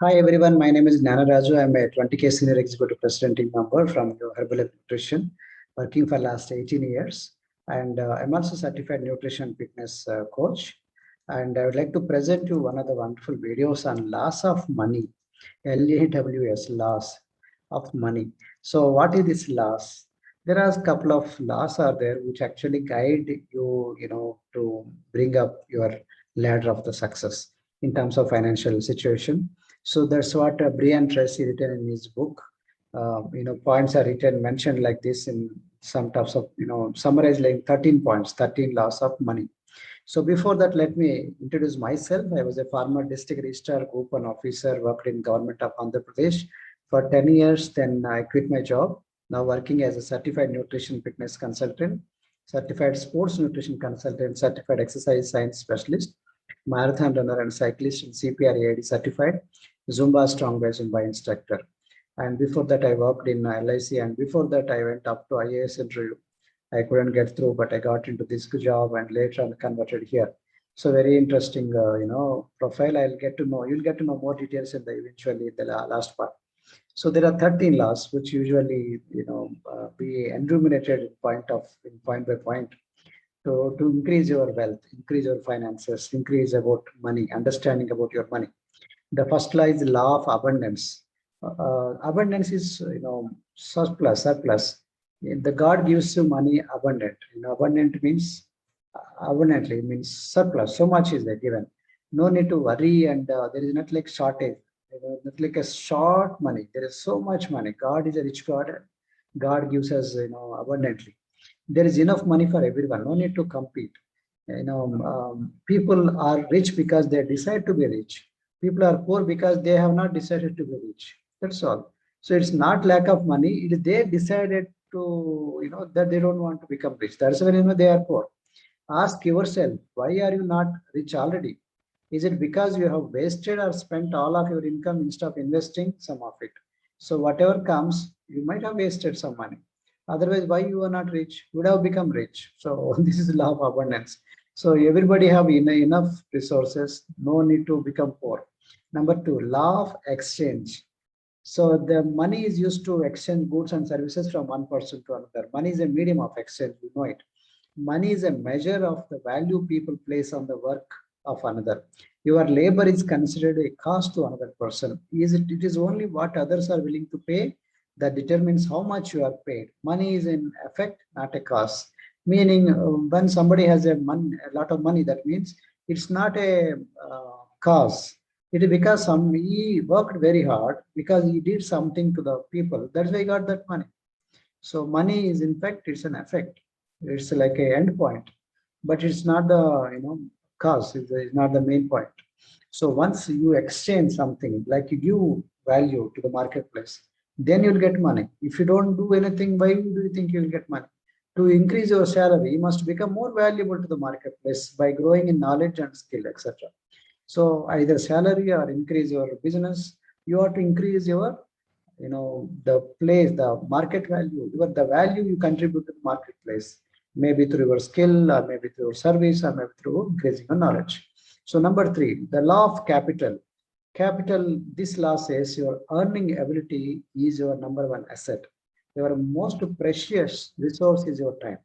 Hi everyone, my name is Gnana Raju. I'm a 20K Senior Executive President team member from Herbal Nutrition, working for last 18 years. And I'm also certified nutrition fitness coach. And I would like to present you one of the wonderful videos on loss of money, LAWS, loss of money. So what is this loss? There are a couple of laws are there which actually guide you, to bring up your ladder of the success in terms of financial situation. So that's what Brian Tracy written in his book. Points are written, mentioned like this in some types of, summarized like 13 points, 13 laws of money. So before that, let me introduce myself. I was a former district registrar, group one officer, worked in government of Andhra Pradesh for 10 years. Then I quit my job. Now working as a certified nutrition fitness consultant, certified sports nutrition consultant, certified exercise science specialist, marathon runner and cyclist, and CPR AID certified, Zumba strong by Zumba instructor. And before that, I worked in LIC. And before that, I went up to IAS interview. I couldn't get through, but I got into this job and later on converted here. So very interesting, profile. You'll get to know more details in the eventually the last part. So there are 13 laws which usually, be enumerated in point by point to increase your wealth, increase your finances, increase about money, understanding about your money. The first law is the law of abundance. Abundance is, surplus. The God gives you money abundant. Abundant means abundantly means surplus. So much is there given. No need to worry, and there is not like shortage. Not like a short money. There is so much money. God is a rich God. God gives us, abundantly. There is enough money for everyone. No need to compete. People are rich because they decide to be rich. People are poor because they have not decided to be rich. That's all. So it's not lack of money. It is they decided to, that they don't want to become rich. That's when they are poor. Ask yourself, why are you not rich already? Is it because you have wasted or spent all of your income instead of investing some of it? So whatever comes, you might have wasted some money. Otherwise, why you are not rich? You would have become rich. So this is law of abundance. So everybody have enough resources, no need to become poor. Number two, law of exchange. So the money is used to exchange goods and services from one person to another. Money is a medium of exchange, you know it. Money is a measure of the value people place on the work of another. Your labor is considered a cost to another person. It is only what others are willing to pay that determines how much you are paid. Money is in effect, not a cost. Meaning, when somebody has a lot of money, that means it's not a cause. It is because he worked very hard because he did something to the people. That's why he got that money. So money is in fact it's an effect. It's like a end point, but it's not the cause. It's not the main point. So once you exchange something, like you give value to the marketplace, then you'll get money. If you don't do anything, why do you think you'll get money? To increase your salary, you must become more valuable to the marketplace by growing in knowledge and skill, etc. So either salary or increase your business, you have to increase your the place, the market value, the value you contribute to the marketplace, maybe through your skill or maybe through your service or maybe through increasing your knowledge. So number three, the law of capital. This law says your earning ability is your number one asset. Your most precious resource is your time.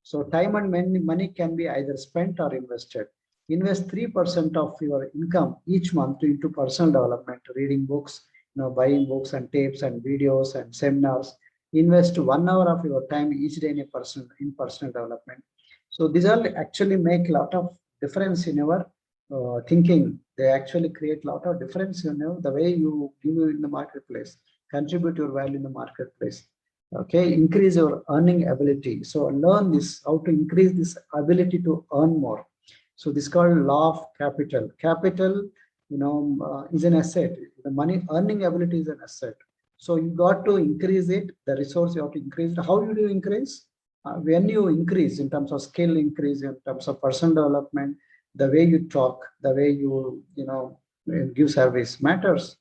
So time and money can be either spent or invested. Invest 3% of your income each month into personal development, reading books, buying books and tapes and videos and seminars. Invest 1 hour of your time each day in personal development. So these all actually make a lot of difference in your thinking. They actually create a lot of difference, the way you give in the marketplace, contribute your value in the marketplace. Okay, increase your earning ability. So learn this, how to increase this ability to earn more. So this is called law of capital. Capital, is an asset. The money earning ability is an asset. So you got to increase it. The resource you have to increase it. How do you increase? When you increase in terms of skill, increase in terms of personal development, the way you talk, the way you give service matters.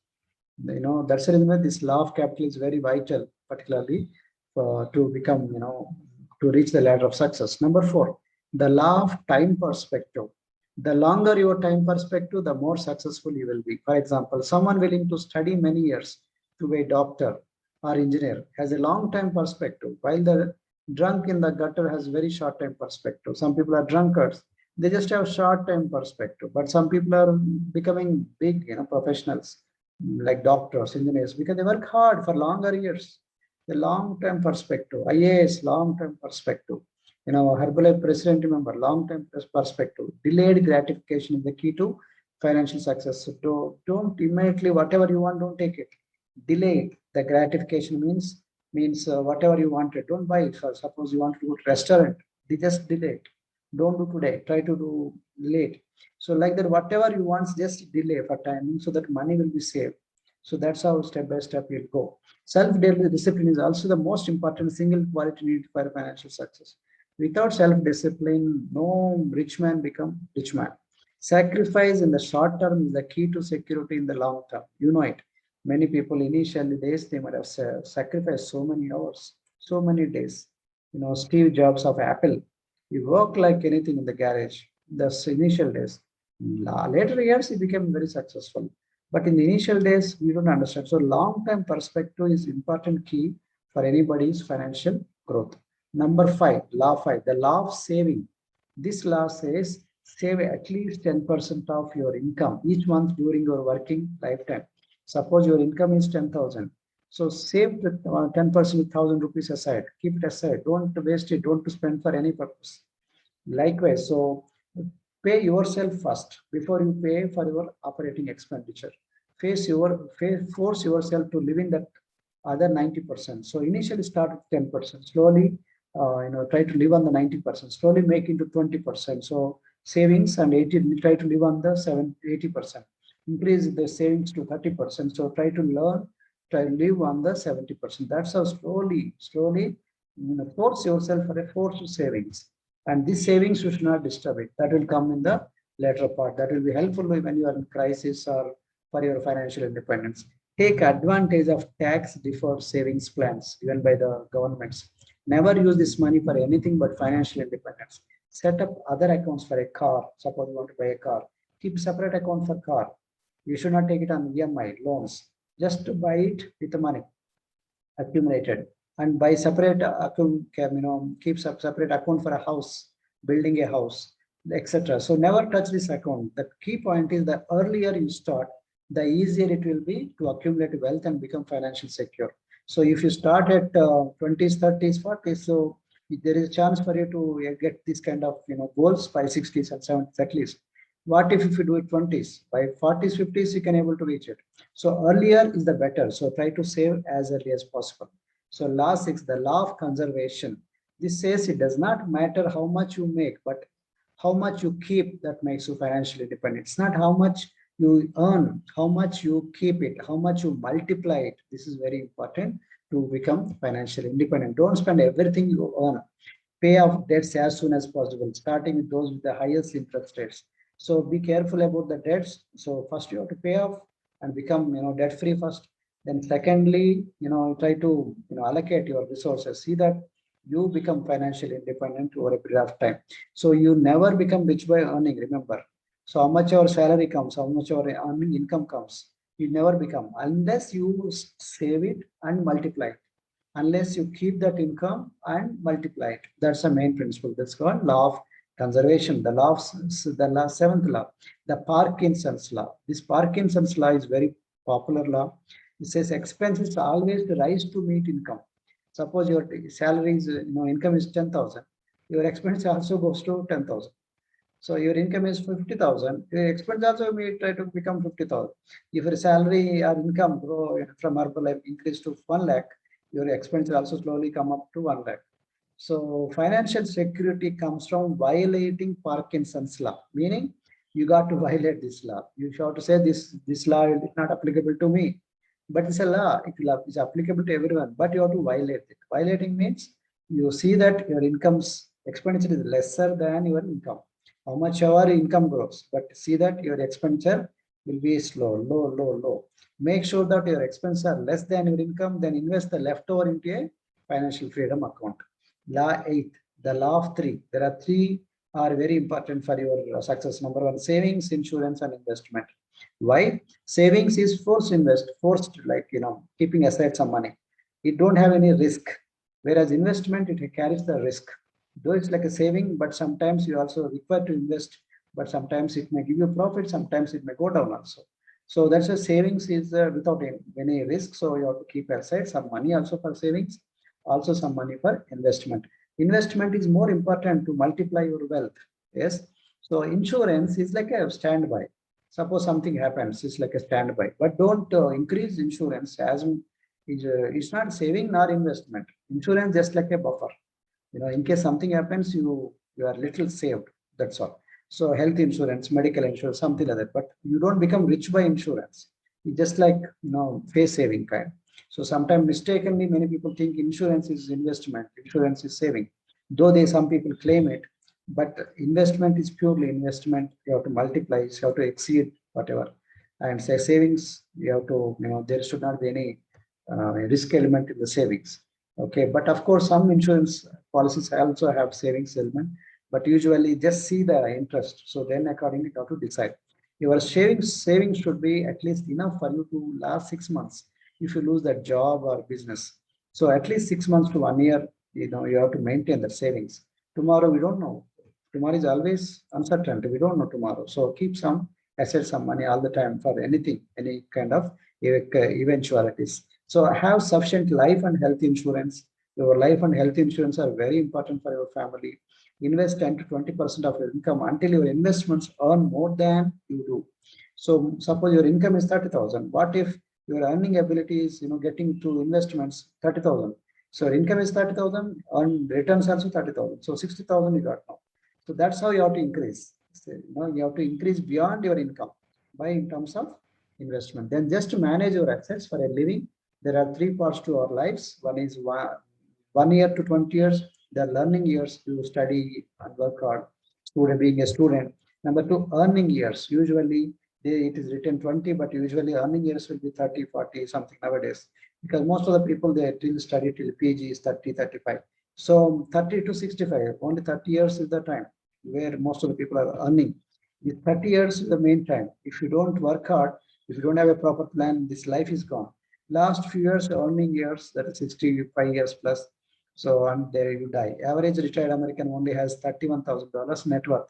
That's the reason why this law of capital is very vital, particularly to become, to reach the ladder of success. Number four, the law of time perspective. The longer your time perspective, the more successful you will be. For example, someone willing to study many years to be a doctor or engineer has a long time perspective, while the drunk in the gutter has very short time perspective. Some people are drunkards. They just have short time perspective, but some people are becoming big, professionals like doctors, engineers, because they work hard for longer years. The long-term perspective, IAS, long-term perspective. Herbalife president, remember, long-term perspective. Delayed gratification is the key to financial success. So don't immediately, whatever you want, don't take it. Delayed. The gratification means whatever you wanted. Don't buy it. For suppose you want to go to restaurant, they just delay it. Don't do today. Try to do late. So like that, whatever you want, just delay for timing so that money will be saved. So that's how step by step you'll go. Self-discipline is also the most important single quality needed for financial success. Without self-discipline, no rich man become rich man. Sacrifice in the short term is the key to security in the long term. You know it. Many people initially days they might have sacrificed so many hours, so many days. Steve Jobs of Apple, he worked like anything in the garage. The initial days. Later years, he became very successful. But in the initial days, we don't understand. So long-term perspective is important key for anybody's financial growth. Number 5, law 5, the law of saving. This law says save at least 10% of your income each month during your working lifetime. Suppose your income is 10,000. So save 10% 1,000 rupees aside. Keep it aside. Don't waste it. Don't spend for any purpose. Likewise, so pay yourself first before you pay for your operating expenditure. Force yourself to live in that other 90%. So initially start with 10%. Slowly, try to live on the 90%. Slowly make into 20%. So savings and 80, try to live on the 80%. Increase the savings to 30%. So try to live on the 70%. That's how slowly, force yourself for a forced savings. And this savings you should not disturb it. That will come in the later part. That will be helpful when you are in crisis or for your financial independence. Take advantage of tax deferred savings plans given by the governments. Never use this money for anything but financial independence. Set up other accounts for a car. Suppose you want to buy a car. Keep separate account for car. You should not take it on EMI loans. Just to buy it with the money accumulated, and by separate account, keep separate account for a house, building a house, etc. So never touch this account. The key point is the earlier you start, the easier it will be to accumulate wealth and become financially secure. So if you start at 20s, 30s, 40s, so there is a chance for you to get this kind of goals by 60s and 70s at least. What if you do it 20s? By 40s, 50s, you can able to reach it. So earlier is the better. So try to save as early as possible. So law 6, the law of conservation. This says it does not matter how much you make, but how much you keep that makes you financially independent. It's not how much you earn, how much you keep it, how much you multiply it. This is very important to become financially independent. Don't spend everything you earn. Pay off debts as soon as possible, starting with those with the highest interest rates. So be careful about the debts. So first you have to pay off and become debt free first. Then secondly, try to allocate your resources. See that you become financially independent over a period of time. So you never become rich by earning, remember. So how much your salary comes, how much your earning income comes, you never become unless you save it and multiply it. Unless you keep that income and multiply it. That's the main principle. That's called law of conservation. The seventh law, the Parkinson's law. This Parkinson's law is very popular law. It says expenses always rise to meet income. Suppose your salary is, income is 10,000. Your expense also goes to 10,000. So your income is 50,000. Your expense also may try to become 50,000. If your salary or income grow from Herbalife increase to 1 lakh, your expense also slowly come up to 1 lakh. So financial security comes from violating Parkinson's law, meaning you got to violate this law. You have to say this law is not applicable to me, but it's a law. It's applicable to everyone, but you have to violate it. Violating means you see that your income's expenditure is lesser than your income. How much our income grows, but see that your expenditure will be low. Make sure that your expenses are less than your income, then invest the leftover into a financial freedom account. Law 8, the law of 3. There are 3 are very important for your success. Number one, savings, insurance, and investment. Why? Savings is forced, like, keeping aside some money. It don't have any risk. Whereas investment, it carries the risk. Though it's like a saving, but sometimes you also require to invest, but sometimes it may give you profit, sometimes it may go down also. So that's a savings is without any risk. So you have to keep aside some money also for savings, also some money for investment. Investment is more important to multiply your wealth. Yes. So insurance is like a standby. Suppose something happens, it's like a standby. But don't increase insurance as it's not saving nor investment. Insurance just like a buffer. In case something happens, you are little saved. That's all. So health insurance, medical insurance, something like that. But you don't become rich by insurance. It's just like face saving kind. So sometimes mistakenly, many people think insurance is investment, insurance is saving. Though some people claim it, but investment is purely investment. You have to multiply, you have to exceed whatever. And say savings, you have to, there should not be any risk element in the savings. Okay, but of course, some insurance policies also have savings element, but usually just see the interest. So then accordingly, you have to decide. Your savings should be at least enough for you to last 6 months if you lose that job or business. So at least 6 months to 1 year, you have to maintain the savings. Tomorrow, we don't know. Tomorrow is always uncertain. We don't know tomorrow. So keep some assets, some money all the time for anything, any kind of eventualities. So have sufficient life and health insurance. Your life and health insurance are very important for your family. Invest 10 to 20% of your income until your investments earn more than you do. So suppose your income is 30,000. What if your earning ability is, getting to investments 30,000? So income is 30,000, earn returns also 30,000. So 60,000 you got now. So that's how you have to increase. So, you have to increase beyond your income by in terms of investment. Then just to manage your assets for a living, there are three parts to our lives. One is 1 year to 20 years. The learning years, you study and work hard, being a student. Number two, earning years. Usually it is written 20, but usually earning years will be 30, 40, something nowadays. Because most of the people, they till study till PG is 30, 35. So 30 to 65, only 30 years is the time where most of the people are earning. The 30 years is the main time. If you don't work hard, if you don't have a proper plan, this life is gone. Last few years, earning years, that is 65 years plus. So, and there you die. Average retired American only has $31,000 net worth,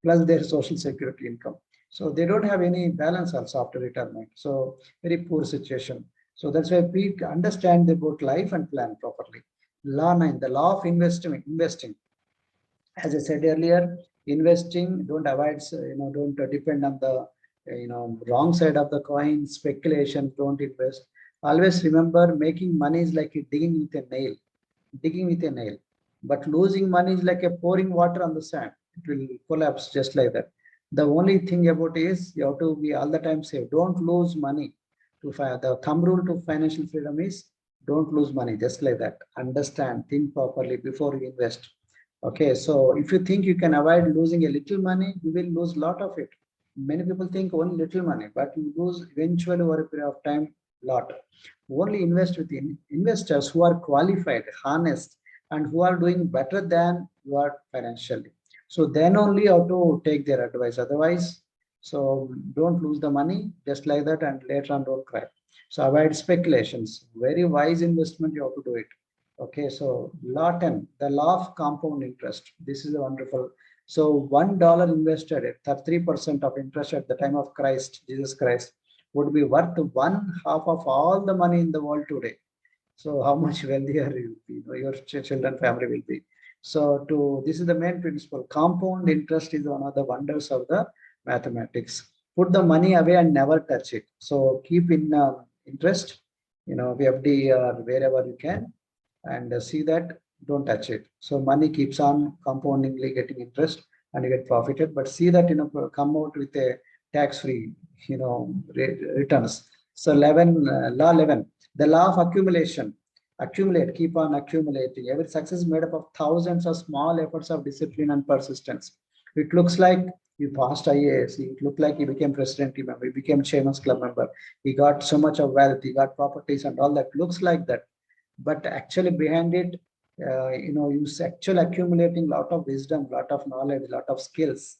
plus their social security income. So they don't have any balance also after retirement. So very poor situation. So that's why we understand about life and plan properly. Law 9, the law of investing. As I said earlier, investing, don't avoid, don't depend on the, wrong side of the coin, speculation, don't invest. Always remember, making money is like digging with a nail. But losing money is like a pouring water on the sand. It will collapse just like that. The only thing about is you have to be all the time safe. Don't lose money. The thumb rule to financial freedom is don't lose money, just like that. Understand, think properly before you invest. Okay, so if you think you can avoid losing a little money, you will lose a lot of it. Many people think only little money, but you lose eventually over a period of time lot. Only invest with investors who are qualified, honest, and who are doing better than you are financially. So then only you have to take their advice. Otherwise, so don't lose the money just like that, and later on don't cry. So avoid speculations. Very wise investment, you have to do it. Okay, so law 10, the law of compound interest. This is a wonderful. So $1 invested at 3% of interest at the time of Jesus Christ, would be worth 1/2 of all the money in the world today. So how much wealthier you will be, your children, family will be. So this is the main principle. Compound interest is one of the wonders of the mathematics. Put the money away and never touch it. So keep in interest, FD or wherever you can, and see that don't touch it. So money keeps on compoundingly getting interest and you get profited, but see that, come out with a tax-free, returns. So law 11, the law of accumulation. Accumulate, keep on accumulating. Every success is made up of thousands of small efforts of discipline and persistence. It looks like you passed IAS, it looked like he became president, he became chairman's club member, he got so much of wealth, he got properties and all that. Looks like that. But actually behind it, You actually accumulating lot of wisdom, lot of knowledge, lot of skills.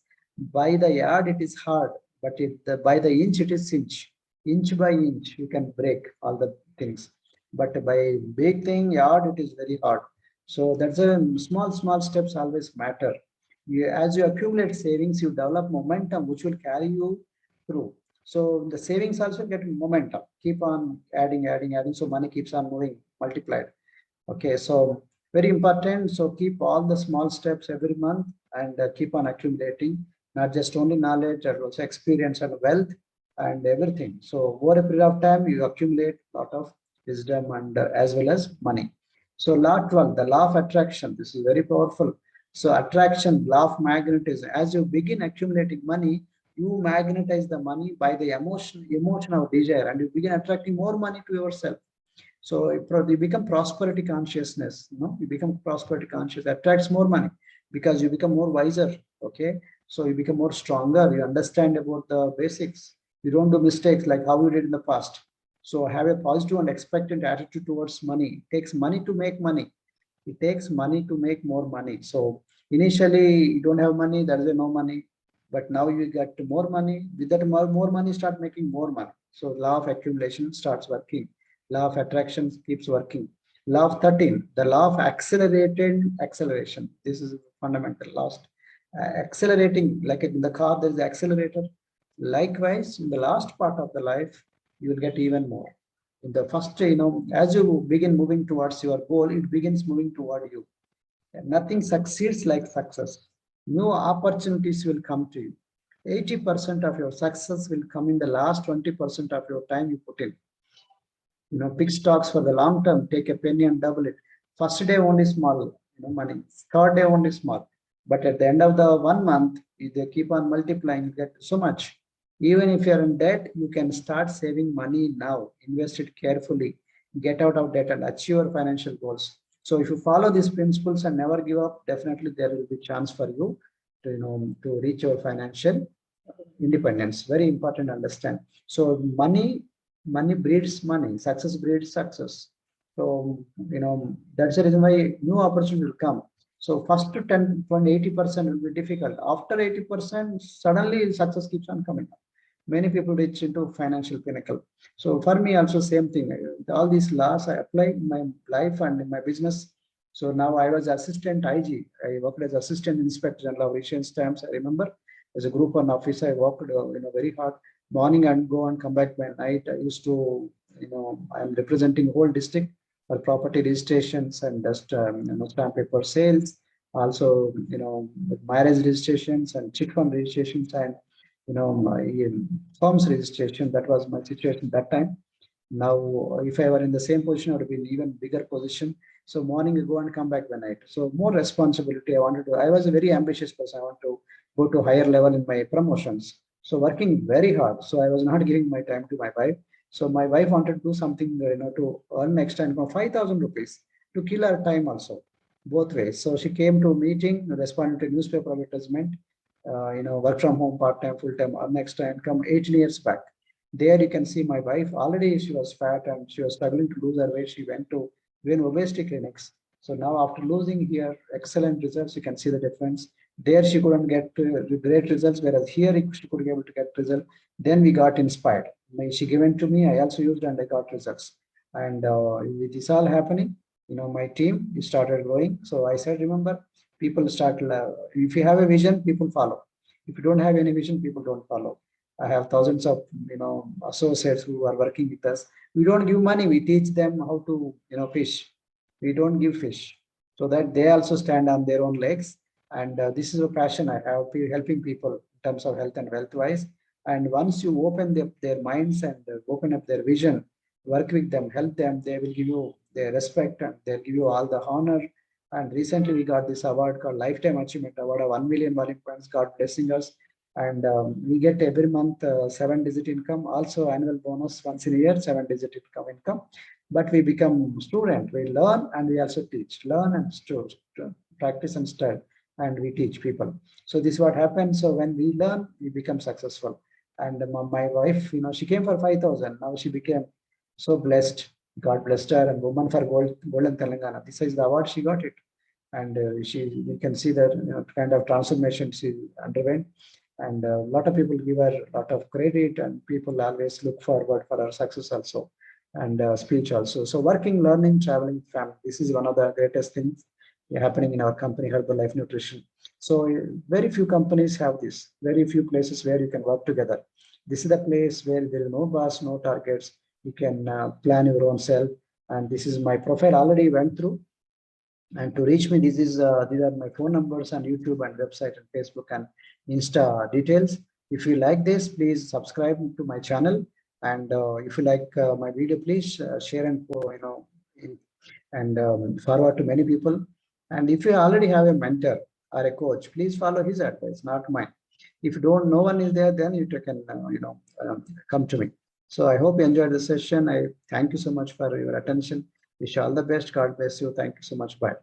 By the yard, it is hard, but by the inch, it is inch. Inch by inch, you can break all the things. But by big thing, yard, it is very hard. So that's a small steps always matter. As you accumulate savings, you develop momentum, which will carry you through. So the savings also get momentum. Keep on adding. So money keeps on moving, multiplied. Okay, so very important. So keep all the small steps every month and keep on accumulating, not just only knowledge, but also experience and wealth and everything. So over a period of time, you accumulate a lot of wisdom and as well as money. So law 12, the law of attraction. This is very powerful. So attraction, law of magnetism. As you begin accumulating money, you magnetize the money by the emotion of desire, and you begin attracting more money to yourself. So you become prosperity consciousness, you become prosperity conscious, attracts more money because you become more wiser. Okay. So you become more stronger. You understand about the basics. You don't do mistakes like how you did in the past. So have a positive and expectant attitude towards money. It takes money to make money. It takes money to make more money. So initially you don't have money, there is no money, but now you get more money. With that more money, start making more money. So law of accumulation starts working. Law of attraction keeps working. Law of 13, the law of accelerated acceleration. This is fundamental. Last accelerating, like in the car, there is the accelerator. Likewise, in the last part of the life, you will get even more. In the first, as you begin moving towards your goal, it begins moving toward you. And nothing succeeds like success. New opportunities will come to you. 80% of your success will come in the last 20% of your time you put in. Pick stocks for the long term, take a penny and double it. First day only small, money. Third day only small. But at the end of the 1 month, if they keep on multiplying, you get so much. Even if you're in debt, you can start saving money now. Invest it carefully. Get out of debt and achieve your financial goals. So if you follow these principles and never give up, definitely there will be chance for you to reach your financial independence. Very important to understand. So money breeds money, success breeds success. So that's the reason why new opportunity will come. So first to 10 from 80% will be difficult. After 80%, suddenly success keeps on coming up. Many people reach into financial pinnacle. So for me also same thing. All these laws I apply in my life and in my business. So now I was assistant IG. I worked as assistant inspector general of Asian stamps. I remember as a group one officer, I worked very hard morning and go and come back by night. I used to, I'm representing whole district for property registrations and just stamp paper sales. Also, marriage registrations and chit fund registrations and my firm's registration. That was my situation that time. Now, if I were in the same position, I would be in even bigger position. So morning you go and come back by night. So more responsibility. I was a very ambitious person. I want to go to higher level in my promotions. So working very hard. So I was not giving my time to my wife. So my wife wanted to do something, to earn extra income, 5,000 rupees to kill her time also, both ways. So she came to a meeting, responded to newspaper advertisement, work from home, part-time, full-time, earn extra income 18 years back. There you can see my wife, already she was fat and she was struggling to lose her weight. She went to even obesity clinics. So now after losing here, excellent results, you can see the difference. There she couldn't get great results, whereas here she could be able to get results. Then we got inspired. She given to me, I also used and I got results. And with this all happening, my team started growing. So I said, remember, people start, if you have a vision, people follow. If you don't have any vision, people don't follow. I have thousands of associates who are working with us. We don't give money. We teach them how to fish. We don't give fish, so that they also stand on their own legs. And this is a passion I have, helping people in terms of health and wealth wise. And once you open their minds and open up their vision, work with them, help them, they will give you their respect and they'll give you all the honor. And recently we got this award called Lifetime Achievement Award of 1 million volume points, God blessing us. And we get every month 7-digit income, also annual bonus once in a year, 7-digit income. But we become student, we learn and we also teach, learn and practice and study, and we teach people. So this is what happens. So when we learn, we become successful. And my wife, she came for 5,000. Now she became so blessed. God blessed her, and Woman for Golden Telangana. This is the award she got it, and you can see that kind of transformation she underwent, and a lot of people give her a lot of credit, and people always look forward for her success also, and speech also. So working, learning, traveling, family. This is one of the greatest things happening in our company, Herbalife Nutrition. So very few companies have this. Very few places where you can work together. This is the place where there is no boss, no targets. You can plan your own self. And this is my profile already went through. And to reach me, these are my phone numbers on YouTube and website and Facebook and Insta details. If you like this, please subscribe to my channel. And if you like my video, please share and forward to many people. And if you already have a mentor or a coach, please follow his advice, not mine. If you don't, no one is there, then you can come to me. So I hope you enjoyed the session. I thank you so much for your attention. Wish you all the best. God bless you. Thank you so much. Bye.